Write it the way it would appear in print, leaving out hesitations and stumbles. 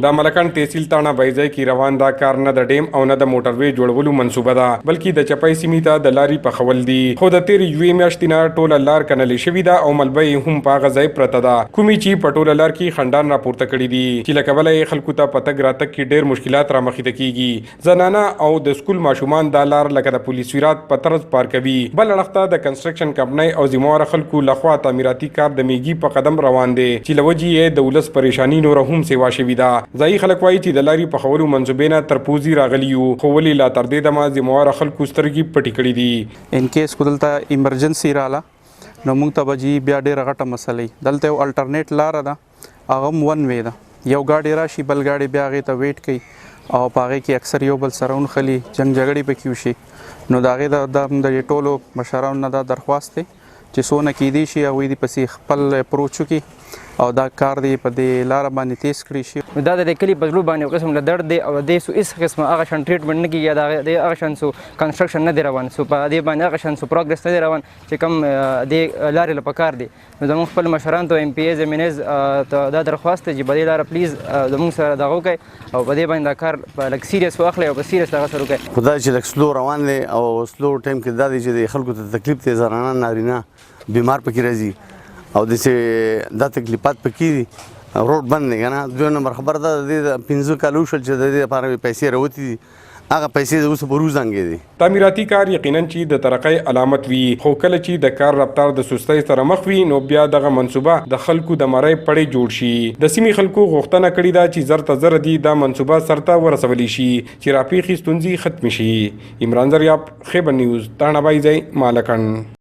دا مالکند تحصیل تھانہ بائزئی کی روان دا کار نه د ډیم او نه د موټروي جوړولو منصوبه ده بلکې د چپای سیمې ته د لارې پخول دي. خو د تیر یوې میاشتې نه ټوله لار کنلې شوې ده او ملبه یې هم په هغه ځای پرته ده، کومې چې په ټوله لار کې خنډان راپورته کړي دي چې له کبله یې خلکو ته په تګ راتګ کې ډېر مشکلات رامخې کېږي. زنانه او د سکول ماشومان دا لار لکه د پولیس ویرات په طرز پار کوي. بل اړخ ته د کنسټرکشن کمپنۍ او ذمهواره خلکو لخوا تعمیراتي کار د میږي په قدم روان دی چې له وجې یې د ولس پریشاني نوره هم سیوا شوې ده. ځایي خلک وایي چې د لارې په خولو منصوبې نه تر پوزې راغلي یو، خو ولې لا تر دې دمه ذمهواره خلکو سترګې پټې کړي دي. ان کیس کو دلته ایمرجنسي رااله نو موږ ته به جي بیا ډېره غټه مسله دلته یو الټرنیټ لاره ده، هغه هم ون وی ده. یو ګاډي راشي بل ګاډي بیا هغې ته ویټ کوي او په هغې کې اکثر یو بل سره ونښلي، جنګ جګړې پکې وشي. نو د هغې د ټولو مشرانو نه دا درخواست دی چې څونه کیدی شي هغوی دې پسې خپل اپروچ وکړي او دا کار دی په دې لاره باندې تیز کړی شي. دا د کلي په زړه باندې یو قسم له درد دی او دې سو هېڅ قسمه هغه شان ټریټمنټ نه کېږي یا د هغه شان سو کنسټرکشن نه دی روان، سو په دې باندې هغه شان سو پروګرس نه دی روان چې کوم دې لارې له پکار دی. نو زموږ خپل مشران ته ایم پی ایز ایم ان ایز ته دا درخواست دی چې په دې لاره پلیز زموږ سره دغه وکړئ او په دې باندې دا کار په لږ سیریس واخلئ او په سیریس هغه سره وکړئ. خو دا چې لږ سلو روان دی او سلو ټایم کې دا دی چې د خلکو ته تکلیف دی، زنانه نارینه بیمار پکې راځي او داسې دا تکلیفات پکې دي. روډ بند دی که نه. دویم نمبر خبره ده د دې 15 کال وشول چې د دې لپاره پیسې راوتې دي، هغه پیسې د اوس په روز زنګې دي. تعمیراتي کار یقینا چې د ترقۍ علامت وي، خو کله چې د کار رفتار د سستۍ سره مخ وي نو بیا دغه منصوبه د خلکو د مرۍ پړې جوړ شي. د سیمې خلکو غوښتنه کړې ده چې زر ته زر دي دا منصوبه سرته ورسولی شي چې راپېښې ستونزې ختمې شي. عمران زریاب، خیبر نیوز، تھانہ بائزئی، مالاکنڈ.